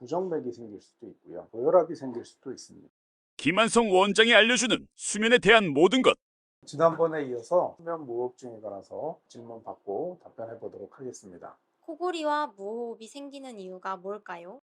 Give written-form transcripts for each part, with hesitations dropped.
부정맥이 생길 수도 있고요. 고혈압이 생길 수도 있습니다. 김한성 원장이 알려주는 수면에 대한 모든 것. 지난번에 이어서 수면 무호흡증에 관해서 질문 받고 답변해 보도록 하겠습니다. 코골이와 무호흡이 생기는 이유가 뭘까요?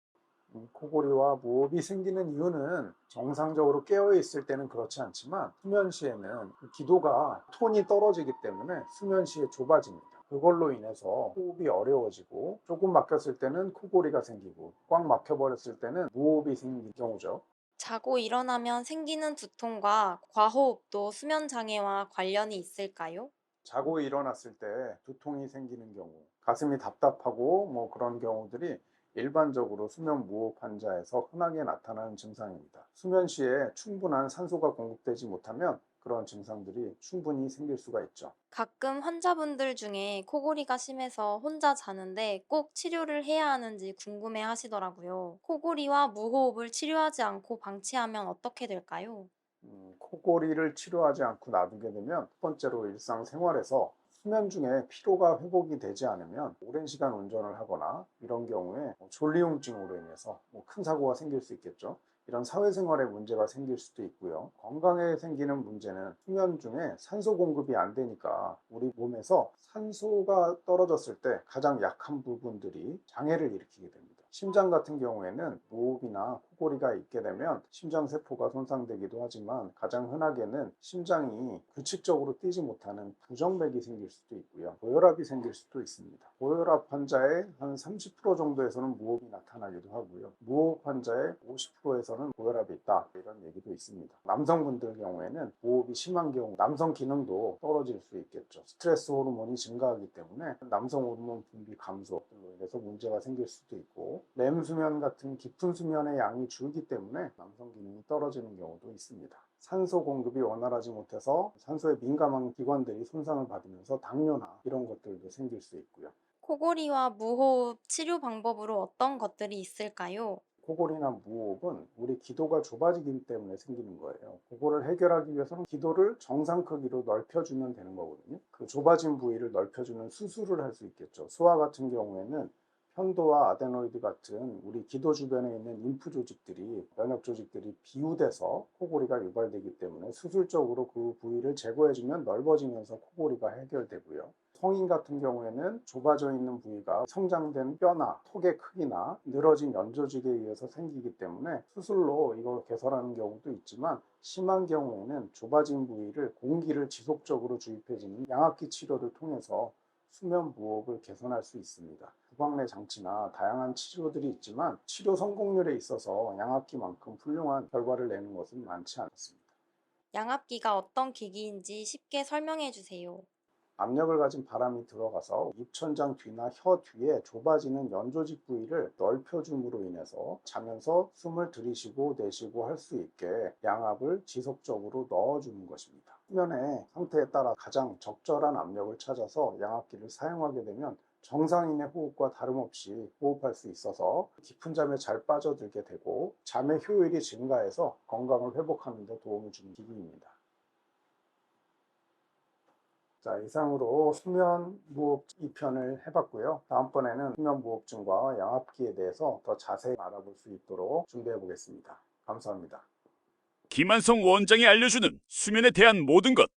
코골이와 무호흡이 생기는 이유는 정상적으로 깨어 있을 때는 그렇지 않지만 수면 시에는 그 기도가 톤이 떨어지기 때문에 수면 시에 좁아집니다. 그걸로 인해서 호흡이 어려워지고 조금 막혔을 때는 코골이가 생기고 꽉 막혀버렸을 때는 무호흡이 생기는 경우죠. 자고 일어나면 생기는 두통과 과호흡도 수면 장애와 관련이 있을까요? 자고 일어났을 때 두통이 생기는 경우, 가슴이 답답하고 그런 경우들이 일반적으로 수면 무호흡 환자에서 흔하게 나타나는 증상입니다. 수면 시에 충분한 산소가 공급되지 못하면 그런 증상들이 충분히 생길 수가 있죠. 가끔 환자분들 중에 코골이가 심해서 혼자 자는데 꼭 치료를 해야 하는지 궁금해 하시더라고요. 코골이와 무호흡을 치료하지 않고 방치하면 어떻게 될까요? 코골이를 치료하지 않고 놔두게 되면 첫 번째로 일상생활에서 수면 중에 피로가 회복이 되지 않으면 오랜 시간 운전을 하거나 이런 경우에 졸리움증으로 인해서 큰 사고가 생길 수 있겠죠. 이런 사회생활에 문제가 생길 수도 있고요. 건강에 생기는 문제는 수면 중에 산소 공급이 안 되니까 우리 몸에서 산소가 떨어졌을 때 가장 약한 부분들이 장애를 일으키게 됩니다. 심장 같은 경우에는 무호흡이나 코골이가 있게 되면 심장세포가 손상되기도 하지만 가장 흔하게는 심장이 규칙적으로 뛰지 못하는 부정맥이 생길 수도 있고요. 고혈압이 생길 수도 있습니다. 고혈압 환자의 한 30% 정도에서는 무호흡이 나타나기도 하고요. 무호흡 환자의 50%에서는 고혈압이 있다, 이런 얘기도 있습니다. 남성분들 경우에는 무호흡이 심한 경우 남성 기능도 떨어질 수 있겠죠. 스트레스 호르몬이 증가하기 때문에 남성 호르몬 분비 감소로 인해서 문제가 생길 수도 있고, 렘 수면 같은 깊은 수면의 양이 줄기 때문에 남성 기능이 떨어지는 경우도 있습니다. 산소 공급이 원활하지 못해서 산소에 민감한 기관들이 손상을 받으면서 당뇨나 이런 것들도 생길 수 있고요. 코골이와 무호흡 치료 방법으로 어떤 것들이 있을까요? 코골이나 무호흡은 우리 기도가 좁아지기 때문에 생기는 거예요. 그거를 해결하기 위해서는 기도를 정상 크기로 넓혀주면 되는 거거든요. 그 좁아진 부위를 넓혀주는 수술을 할 수 있겠죠. 소아 같은 경우에는 편도와 아데노이드 같은 우리 기도 주변에 있는 림프 조직들이, 면역 조직들이 비우돼서 코골이가 유발되기 때문에 수술적으로 그 부위를 제거해주면 넓어지면서 코골이가 해결되고요. 성인 같은 경우에는 좁아져 있는 부위가 성장된 뼈나 턱의 크기나 늘어진 연조직에 의해서 생기기 때문에 수술로 이걸 개설하는 경우도 있지만, 심한 경우에는 좁아진 부위를 공기를 지속적으로 주입해주는 양압기 치료를 통해서 수면 무호흡을 개선할 수 있습니다. 구강내 장치나 다양한 치료들이 있지만 치료 성공률에 있어서 양압기만큼 훌륭한 결과를 내는 것은 많지 않습니다. 양압기가 어떤 기기인지 쉽게 설명해 주세요. 압력을 가진 바람이 들어가서 입천장 뒤나 혀 뒤에 좁아지는 연조직 부위를 넓혀줌으로 인해서 자면서 숨을 들이쉬고 내쉬고 할 수 있게 양압을 지속적으로 넣어주는 것입니다. 수면의 상태에 따라 가장 적절한 압력을 찾아서 양압기를 사용하게 되면 정상인의 호흡과 다름없이 호흡할 수 있어서 깊은 잠에 잘 빠져들게 되고 잠의 효율이 증가해서 건강을 회복하는 데 도움을 주는 기기입니다. 자, 이상으로 수면 무호흡 2편을 해봤고요. 다음번에는 수면 무호흡증과 양압기에 대해서 더 자세히 알아볼 수 있도록 준비해 보겠습니다. 감사합니다. 김한성 원장이 알려주는 수면에 대한 모든 것.